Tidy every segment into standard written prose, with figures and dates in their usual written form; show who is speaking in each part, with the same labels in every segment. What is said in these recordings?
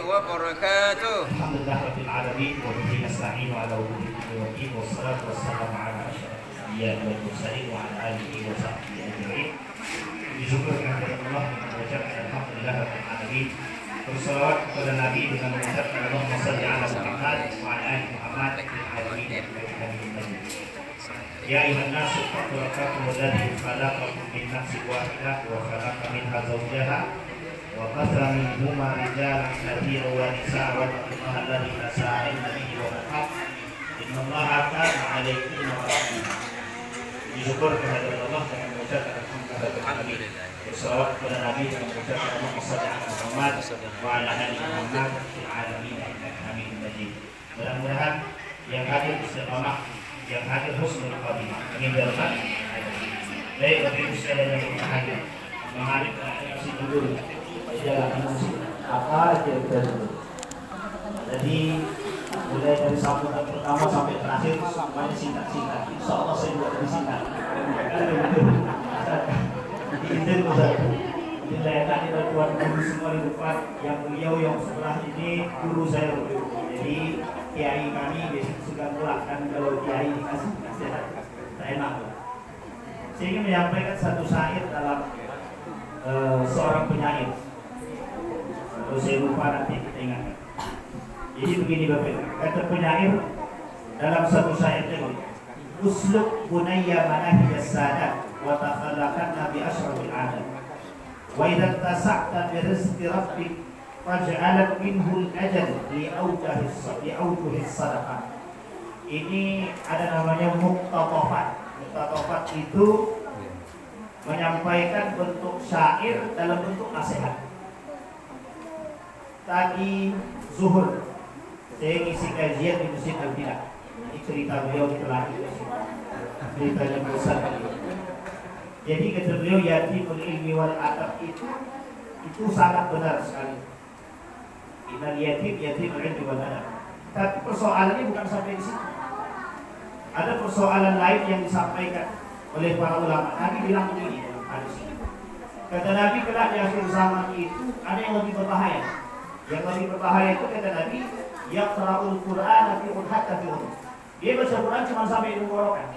Speaker 1: وبركاته.
Speaker 2: الحمد لله رب العالمين وبه نستعين على امور الدين والدين والصلاه والسلام على اشرف الانبياء والمرسلين وعلى اله وصحبه اجمعين. Disyukur kehadirat Allah dengan mengucapkan alhamdulillah rabbil alamin. Bersalawat kepada Nabi dengan mengucapkan Allahumma shalli ala Muhammad wa ala ali Muhammad fil alamin innaka Hamidum Majid. Ya ayuhan nasu ittaqu rabbakum alladzi khalaqakum min nafsin wahidah wa khalaqa minha zawjaha wa batha minhuma rijalan katsiran wa nisaa'a wattaqullaha alladzi tasaaluna bihi wal arham innallaha kana 'alaykum raqiba. Disyukur kehadirat Allah dengan mengucapkan alhamdulillah. Bersalawat kepada Nabi dengan mengucapkan Allahumma shalli ala Muhammad wa ala ali Muhammad fil alamin innaka Hamidum Majid. Mudah-mudahan yang hadir istiqamah, yang hadir husnul khatimah. Amin ya rabbal alamin. Baik, Bapak Ibu sekalian yang berbahagia, mari kita dulu jalan apa aja dulu. Jadi mulai dari sambutan pertama sampai terakhir semuanya singkat-singkat. Insyaallah saya buat lebih singkat. Izin Ustaz. Bila tadi tuan guru semua di depan, yang beliau yang sebelah ini guru saya. Jadi kiai kami biasanya suka pulang kan kalau kiai dikasih nasihat tak enak. Saya ingin menyampaikan satu syair dalam seorang penyair. Kalau saya lupa nanti kita ingatkan. Jadi begini Bapak Ibu, kata penyair dalam satu syair ini, usluk bunayya manahij as-sadat wa takhallaqna bi ashrafil adat wa idza tasa'ta bi rizqi rabbik faj'alat minhu al-ajal li awjuhi sadaqah. Ini ada namanya muqtatafat. Muqtatafat itu menyampaikan bentuk syair dalam bentuk nasihat. Tadi zuhur saya ngisi kajian di Masjid Al-Bidah. Ini cerita beliau di Keladi. Ceritanya besar. Jadi kata beliau yatimul ilmi wal adab itu sangat benar sekali. Innal yatimul ilmi wal adab. Tapi persoalannya bukan sampai di situ. Ada persoalan lain yang disampaikan oleh para ulama. Nabi bilang begini dalam hadis ini. Kata Nabi kelak di akhir zaman itu ada yang lebih berbahaya. Yang lebih berbahaya itu kata Nabi yaqra'ul Qur'ana fi hatta fi udhun. Dia baca Quran cuma sampai hidung borokan.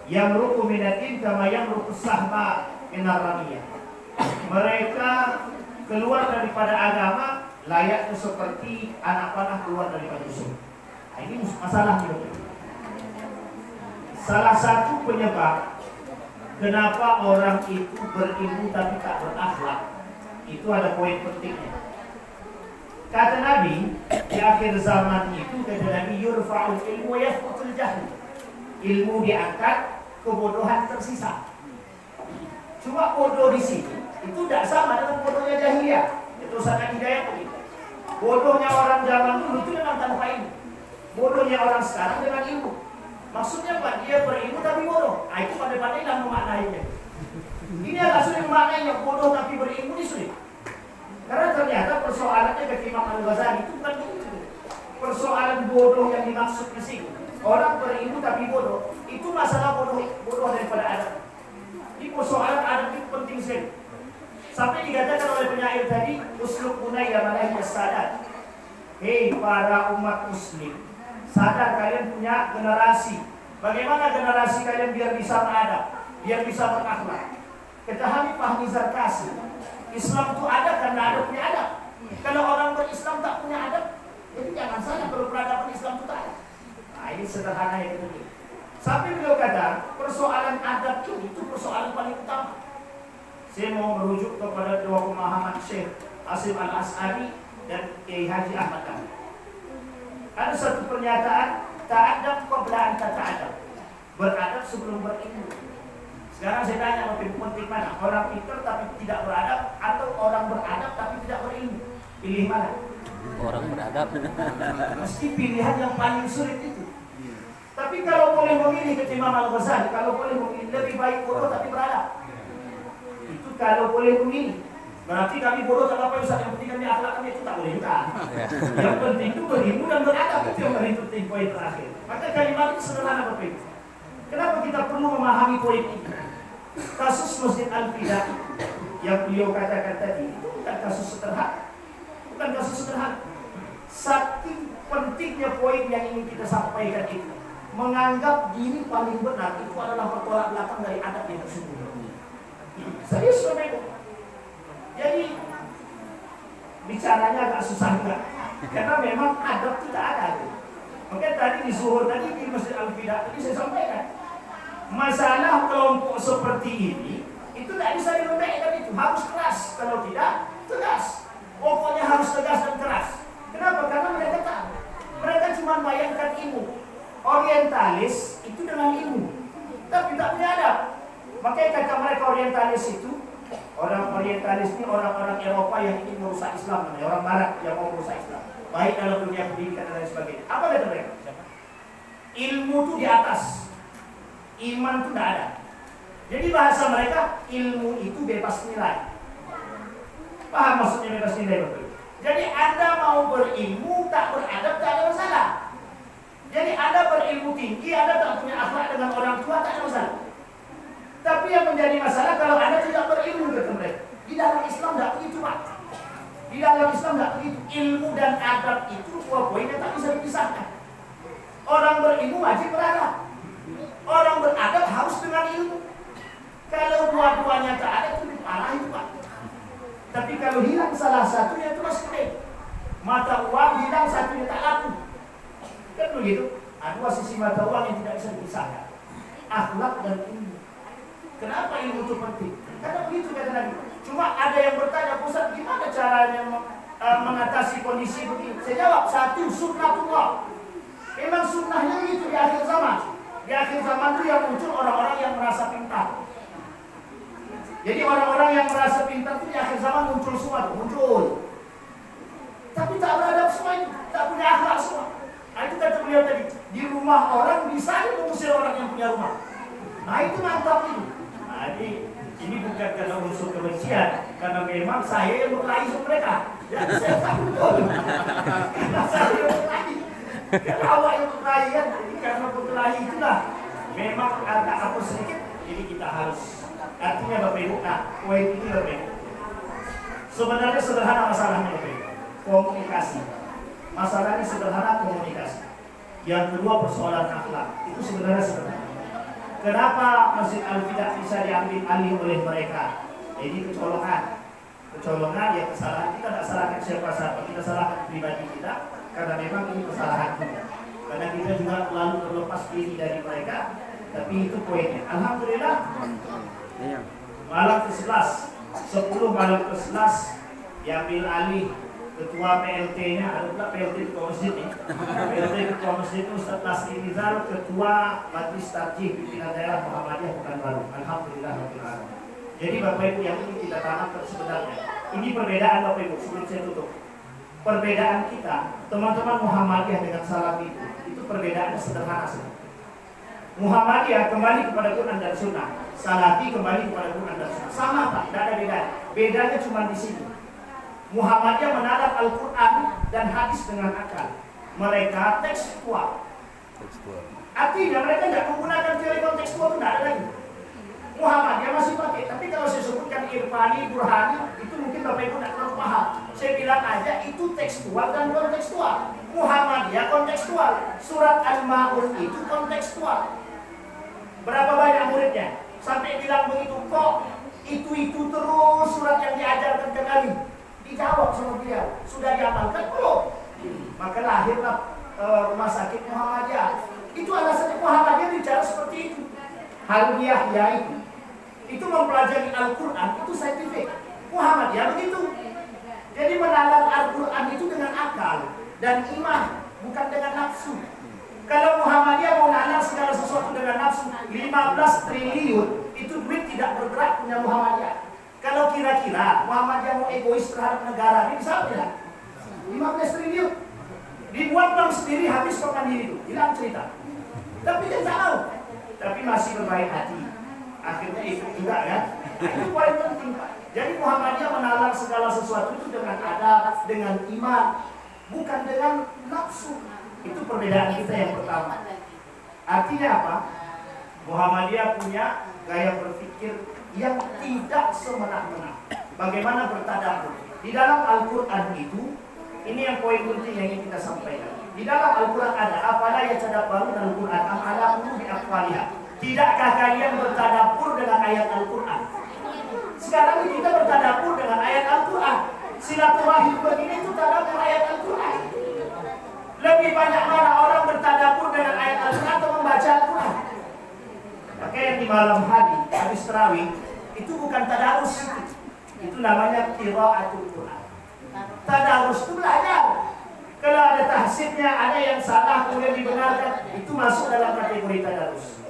Speaker 2: Yang ruku minatin kama yang ruku sahma minar ramiyah. Mereka keluar daripada agama layaknya seperti anak panah keluar daripada musuh. Nah, ini masalah hidup. Salah satu penyebab kenapa orang itu berilmu tapi tak berakhlak, itu ada poin pentingnya. Kata Nabi, di akhir zaman itu kata Nabi yurfa'ul ilmu wa yasqutul jahl. Ilmu diangkat, kebodohan tersisa. Cuma bodoh di sini itu tidak sama dengan bodohnya jahiliyah. Itu sangat hidayah begitu. Bodohnya orang zaman dulu itu memang tanpa ilmu. Bodohnya orang sekarang dengan ilmu. Maksudnya apa? Dia berilmu tapi bodoh. Nah, itu pandai-pandai lah memaknainya. Ini agak sulit memaknainya, bodoh tapi berilmu ini sulit. Karena ternyata persoalannya ke Imam Al-Ghazali itu bukan begitu. Persoalan bodoh yang dimaksud di sini, orang berilmu tapi bodoh, itu masalah bodoh daripada adab. Ini persoalan adab itu penting sekali. Sampai dikatakan oleh penyair tadi, usluk bunayya manahij as-sadat. Hei para umat muslim, sadar kalian punya generasi. Bagaimana generasi kalian biar bisa beradab, biar bisa berakhlak? Kata Habib Fahmi Zarkasi, Islam itu ada karena ada punya adab. Kalau orang berislam tak punya adab, jadi jangan salah kalau peradaban Islam itu tak ada. Nah, ini sederhana yang itu. Sampai beliau kata, persoalan adab itu persoalan paling utama. Saya mau merujuk kepada dua pemahaman Syekh Hasim Al-As'ari dan Kiai Haji Ahmad Kamil. Ada satu pernyataan, ta'adab qabla an tata'adab. Beradab sebelum berilmu. Sekarang saya tanya lebih penting mana? Orang pintar tapi tidak beradab atau orang beradab tapi tidak berilmu? Pilih mana?
Speaker 1: Orang beradab.
Speaker 2: Mesti pilihan yang paling sulit itu. Tapi kalau boleh memilih kata Imam Al-Ghazali, kalau boleh memilih lebih baik bodoh tapi beradab. Itu kalau boleh memilih. Berarti kami bodoh tak apa Ustaz, yang penting kami akhlak kami itu tak boleh juga. Yang penting itu berilmu dan beradab, itu yang paling penting poin terakhir. Maka kalimat itu sederhana Bapak Ibu. Kenapa kita perlu memahami poin ini? Kasus Masjid Al-Bidah yang beliau katakan tadi itu bukan kasus sederhana. bukan kasus sederhana. Saking pentingnya poin yang ingin kita sampaikan itu, menganggap diri paling benar itu adalah bertolak belakang dari adab yang tersebut. Serius memang. Jadi bicaranya agak susah juga, karena memang adab tidak ada. Makanya tadi di zuhur tadi di Masjid Al-Fidah tadi saya sampaikan, masalah kelompok seperti ini itu tidak bisa diremehkan, itu harus keras, kalau tidak tegas. Pokoknya harus tegas dan keras. Kenapa? Karena mereka tak, mereka cuma bayangkan ilmu. Orientalis itu dengan ilmu, tapi tak punya adab. Makanya kata mereka orientalis itu, orang orientalis ini orang-orang Eropa yang ingin merusak Islam, orang Barat yang mau merusak Islam, baik dalam dunia pendidikan dan lain sebagainya. Apa kata mereka? Ilmu itu di atas, iman itu tidak ada. Jadi bahasa mereka, ilmu itu bebas nilai. Paham maksudnya bebas nilai betul? Jadi Anda mau berilmu, tak beradab, tak ada masalah. Jadi Anda berilmu tinggi, Anda tak punya akhlak dengan orang tua, tak ada masalah. Tapi yang menjadi masalah kalau Anda tidak berilmu, kata mereka. Di dalam Islam tidak begitu, Pak. Di dalam Islam tidak begitu. Ilmu dan adab itu dua poin yang tak bisa dipisahkan. Orang berilmu wajib beradab. Orang beradab harus dengan ilmu. Kalau dua-duanya tak ada, itu parah itu, Pak. Tapi kalau hilang salah satunya itu masih keren. Mata uang hilang, satunya tak laku. Kan begitu? Dua sisi mata uang yang tidak bisa dipisahkan. Akhlak dan ilmu. Kenapa ilmu itu penting? Karena begitu kata Nabi. Cuma ada yang bertanya, Ustaz, gimana caranya mengatasi kondisi begini? Saya jawab, satu, sunnatullah. Memang sunnahnya begitu di akhir zaman. Di akhir zaman itu yang muncul orang-orang yang merasa pintar. Jadi orang-orang yang merasa pintar itu di akhir zaman muncul semua, muncul. Tapi tak beradab semua itu, tak punya akhlak semua. Nah itu kata beliau tadi, di rumah orang bisa mengusir orang yang punya rumah. Nah itu mantap itu. Nah ini bukan karena unsur kebencian, karena memang saya yang berkelahi sama mereka. Ya saya tak betul. Karena saya yang berkelahi. Karena awak yang berkelahi kan, karena berkelahi itulah. Memang agak apa sedikit, jadi kita harus. Artinya Bapak Ibu, nah poin ini Bapak Ibu. Sebenarnya sederhana masalahnya Bapak Ibu. Komunikasi. Masalahnya sederhana komunikasi. Yang kedua persoalan akhlak. Itu sebenarnya sederhana. Kenapa Masjid Al-Fidah bisa diambil alih oleh mereka? Jadi kecolongan. Kecolongan ya kesalahan. Kita tidak salahkan siapa-siapa. Kita salahkan pribadi kita. Karena memang ini kesalahan kita. Karena kita juga lalu terlepas diri dari mereka. Tapi itu poinnya. Alhamdulillah. Malam ke-11 10 malam ke-11 diambil alih ketua PLT-nya, ada pula PLT ketua masjid nih. PLT ketua masjid itu Ustaz Nasri Nizar, ketua Majlis Tarjih Pimpinan Daerah Muhammadiyah Pekanbaru. Alhamdulillah. Jadi Bapak Ibu yang ini kita tanamkan sebenarnya. Ini perbedaan Bapak Ibu, sebelum saya tutup. Perbedaan kita, teman-teman Muhammadiyah dengan Salafi itu perbedaannya sederhana saja. Muhammadiyah kembali kepada Quran dan Sunnah, Salafi kembali kepada Quran dan Sunnah. Sama Pak, tidak ada beda. Bedanya cuma di sini. Muhammadiyah menalar Al-Quran dan hadis dengan akal. Mereka tekstual. Artinya mereka tidak menggunakan teori kontekstual, itu tidak ada lagi. Muhammadiyah masih pakai, tapi kalau saya sebutkan Irfani, Burhani, itu mungkin Bapak Ibu tidak terlalu paham. Saya bilang aja itu tekstual dan kontekstual. Muhammadiyah kontekstual. Surat Al-Ma'un itu kontekstual. Berapa banyak muridnya? Sampai bilang begitu, kok itu terus surat yang diajarkan ke kami. Dijawab sama dia, sudah diamalkan belum? Maka lahirlah rumah sakit Muhammadiyah. Itu alasannya Muhammadiyah bicara seperti itu. Harbiah ya itu mempelajari Al-Quran, itu saintifik. Muhammadiyah begitu. Jadi menalar Al-Quran itu dengan akal dan iman, bukan dengan nafsu. Kalau Muhammadiyah mau nalar segala sesuatu dengan nafsu, 15 triliun itu duit tidak bergerak punya Muhammadiyah. Kalau kira-kira Muhammadiyah mau egois terhadap negara, ini bisa tidak? 15 triliun dibuat bank sendiri, habis kok mandiri itu, hilang cerita. Tapi dia tak tahu, tapi masih berbaik hati. Akhirnya ikut juga kan? Itu poin penting Pak. Jadi Muhammadiyah menalar segala sesuatu itu dengan adab, dengan iman, bukan dengan nafsu. Itu perbedaan kita yang pertama. Artinya apa? Muhammadiyah punya gaya berpikir yang tidak semena-mena. Bagaimana bertadabbur? Di dalam Al-Quran itu Ini yang poin penting yang ingin kita sampaikan. Di dalam Al-Quran ada, afala yatadabbaruna al-Quran am ala qulubi aqfaliha. Tidakkah kalian bertadabbur dengan ayat Al-Quran? Sekarang kita bertadabbur dengan ayat Al-Quran. Silaturahim begini itu tadabbur ayat Al-Quran. Lebih banyak mana orang bertadabbur dengan ayat Al-Quran atau membaca Al-Quran? Maka yang di malam hari, habis tarawih, itu bukan tadarus. Itu namanya qiraatul Quran. Tadarus itu belajar. Kalau ada tahsibnya, ada yang salah kemudian dibenarkan, itu masuk dalam kategori tadarus.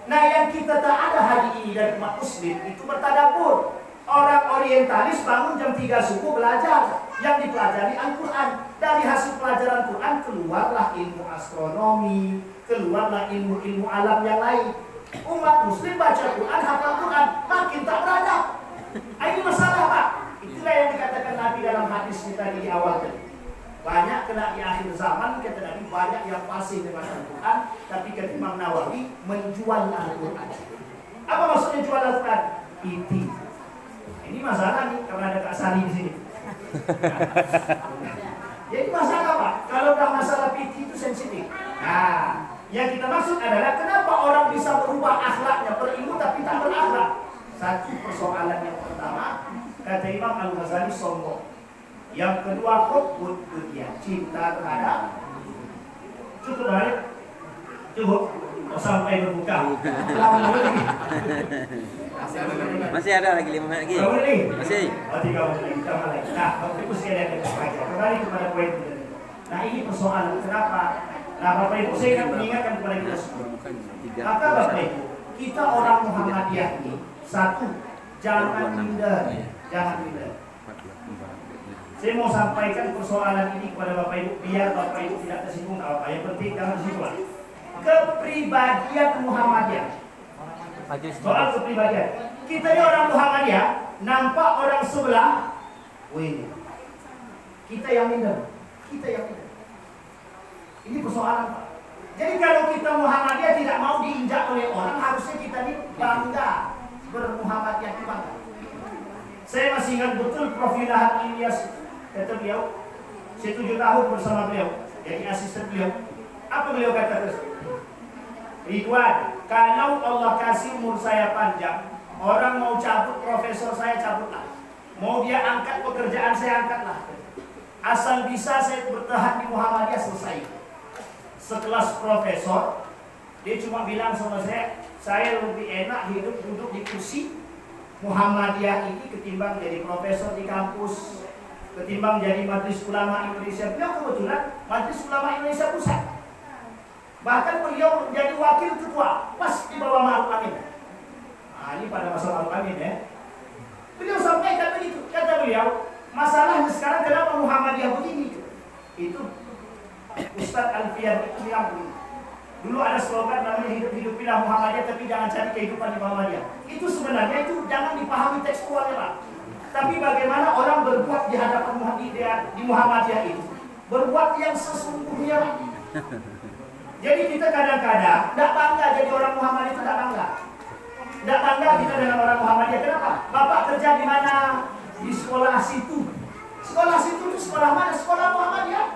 Speaker 2: Nah, yang kita tak ada hari ini dari umat muslim itu bertadabbur. Orang orientalis bangun jam 3 subuh belajar. Yang dipelajari Al-Quran. Dari hasil pelajaran Quran keluarlah ilmu astronomi, keluarlah ilmu-ilmu alam yang lain. Umat muslim baca Quran, hafal Quran, makin tak beradab. Ini masalah, Pak. Itulah yang dikatakan Nabi dalam hadis kita di awal tadi. Banyak kena di akhir zaman, kata Nabi, banyak yang fasih dengan Al-Quran, tapi kata Imam Nawawi menjual Al-Quran. Apa maksudnya jual Al-Quran? Iti. Ini masalah nih, karena ada Kak Sari di sini. Jadi masalah, Pak. Kalau udah masalah PT itu sensitif. Nah, yang kita maksud adalah kenapa orang bisa berubah akhlaknya, berilmu tapi tak berakhlak. Satu persoalan yang pertama, kata Imam Al-Ghazali, sombong. Yang kedua, hubbud dunya, cinta terhadap. Cukup hari? Cukup? Oh, sampai berbuka.
Speaker 1: Masih ada lagi 5 menit lagi. Masih.
Speaker 2: Oh, 3 menit lagi. Kita mulai. Nah, Bapak Ibu sekalian yang baca. Kembali kepada poin kita. Nah, ini persoalan kenapa? Nah, Bapak Ibu saya akan mengingatkan kepada kita semua. Maka Bapak Ibu, kita orang Muhammadiyah ini, satu, jangan minder. Jangan minder. Saya mau sampaikan persoalan ini kepada Bapak Ibu biar Bapak Ibu tidak tersinggung apa. Yang penting jangan tersinggung. Kepribadian Muhammadiyah. Soal kepribadian. Kita ini orang Muhammadiyah, nampak orang sebelah, wih. Kita yang minder. Kita yang minder. Ini persoalan, Pak. Jadi kalau kita Muhammadiyah tidak mau diinjak oleh orang, harusnya kita ini bangga bermuhammadiyah, bangga. Saya masih ingat betul Prof. Ilahat Ilyas. Kata beliau, saya 7 tahun bersama beliau, jadi asisten beliau. Apa beliau kata? Ridwan, kalau Allah kasih umur saya panjang, orang mau cabut profesor saya cabutlah. Mau dia angkat pekerjaan saya angkatlah. Asal bisa saya bertahan di Muhammadiyah selesai. Sekelas profesor, dia cuma bilang sama saya lebih enak hidup duduk di kursi Muhammadiyah ini ketimbang jadi profesor di kampus, ketimbang jadi Majelis Ulama Indonesia. Beliau kebetulan Majelis Ulama Indonesia Pusat. Bahkan beliau menjadi wakil ketua, pas di bawah Ma'ruf Amin. Nah, ini pada masa Ma'ruf Amin ya. Beliau sampaikan begitu. Kata beliau, masalahnya sekarang kenapa Muhammadiyah begini? Itu Ustadz Alfian itu bilang begini. Dulu ada slogan namanya hidup-hidupilah Muhammadiyah, tapi jangan cari kehidupan di Muhammadiyah. Itu sebenarnya itu jangan dipahami tekstualnya, Pak. Tapi bagaimana orang berbuat di hadapan di Muhammadiyah itu, berbuat yang sesungguhnya, Pak. Jadi kita kadang-kadang tidak bangga jadi orang Muhammadiyah, itu tidak bangga. Tidak bangga kita dengan orang Muhammadiyah. Kenapa? Bapak kerja di mana? Di sekolah situ. Sekolah situ itu sekolah mana? Sekolah Muhammadiyah.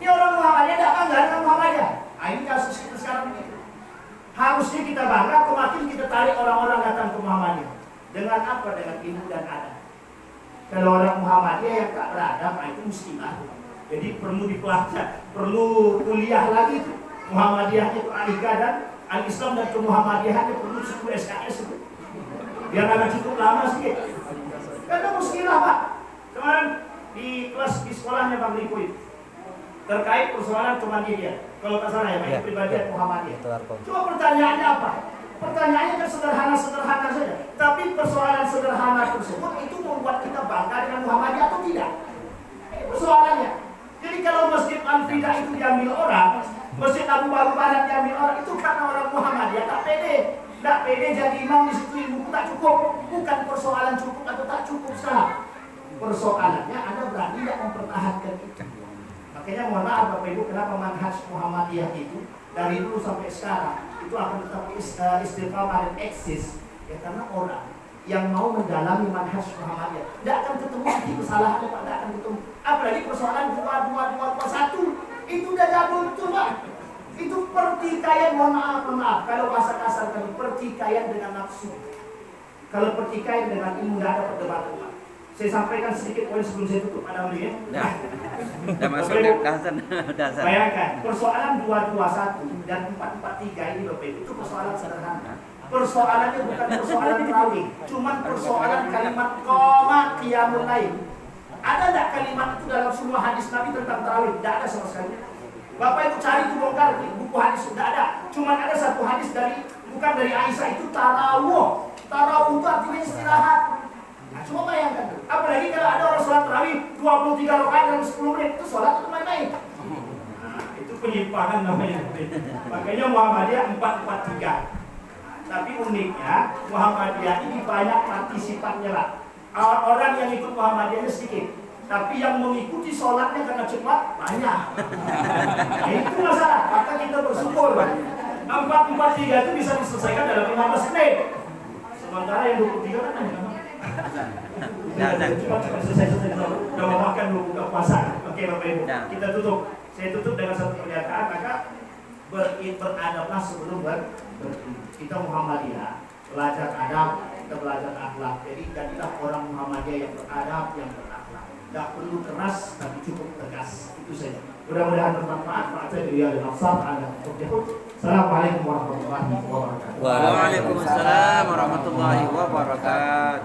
Speaker 2: Ini orang Muhammadiyah tidak bangga dengan Muhammadiyah. Nah, ini kasus kita sekarang begitu. Harusnya kita bangga, kemakin kita tarik orang-orang datang ke Muhammadiyah. Dengan apa? Dengan ilmu dan adab. Kalau orang Muhammadiyah yang tak beradab, itu muslimah. Jadi perlu dipelajari, perlu kuliah lagi itu. Muhammadiyah itu Al-Iqa dan Al-Islam dan kemuhammadiyahannya perlu 10 SKS itu. Biar agak cukup lama sih. Karena muskilah, Pak. Kemarin di kelas di sekolahnya Bang Riko itu terkait persoalan Muhammadiyah. Kalau tak salah ya, kepribadian Muhammadiyah. Coba pertanyaannya apa? Pertanyaannya kan sederhana-sederhana saja. Tapi persoalan sederhana tersebut itu membuat kita bangga dengan Muhammadiyah atau tidak? Ini persoalannya. Jadi kalau Masjid Al-Fida itu diambil orang, Masjid Abu Bakar diambil orang, itu karena orang Muhammadiyah tak pede. Tak pede jadi imam di situ, ilmu tak cukup. Bukan persoalan cukup atau tak cukup salah. Persoalannya Anda berani tidak mempertahankan itu. Makanya mohon maaf Bapak Ibu, kenapa manhaj Muhammadiyah itu dari dulu sampai sekarang itu akan tetap istiqamah dan eksis. Ya karena orang yang mau mendalami manhaj Muhammadiyah. Tidak akan ketemu di kesalahannya Pak, tidak akan ketemu. Apalagi persoalan 2, 2, 2, 2, 1 itu udah jadul betul Pak. Itu pertikaian, mohon maaf, kalau bahasa kasar tadi pertikaian dengan nafsu. Kalau pertikaian dengan ilmu tidak ada perdebatan Pak. Saya sampaikan sedikit poin sebelum saya tutup Anda ya.
Speaker 1: Dah masuk dasar.
Speaker 2: Bayangkan persoalan 221 dan 443 ini Bapak Ibu itu persoalan sederhana. Persoalannya bukan persoalan terawih, cuma persoalan kalimat qoma qiyamul lail. Ada enggak kalimat itu dalam semua hadis Nabi tentang terawih? Tidak ada sama sekali. Bapak Ibu cari itu bongkar di buku hadis, tidak ada. Cuma ada satu hadis bukan dari Aisyah, itu tarawih. Tarawih itu artinya istirahat. Nah, cuma bayangkan, apalagi kalau ada orang sholat terawih 23 rakaat dalam 10 menit, itu sholat itu main-main. Nah, itu penyimpangan namanya. Makanya Muhammadiyah 443. Tapi uniknya Muhammadiyah ini banyak partisipannya lah. Orang yang ikut Muhammadiyahnya sedikit, tapi yang mengikuti sholatnya karena cepat banyak. Nah, itu masalah. Maka kita bersyukur 443 itu bisa diselesaikan dalam 15 menit. Sementara yang 23 kan hanya selesai udah mau makan, mau buka puasa. Oke Bapak Ibu, kita tutup. Saya tutup dengan satu pernyataan, maka beradablah sebelum kita Muhammadiyah, belajar adab, kita belajar akhlak. Jadi jadilah orang Muhammadiyah yang beradab, yang berakhlak. Tidak perlu keras, tapi cukup tegas. Itu saja. Mudah-mudahan bermanfaat. Assalamualaikum warahmatullahi wabarakatuh.
Speaker 1: Waalaikumsalam warahmatullahi wabarakatuh.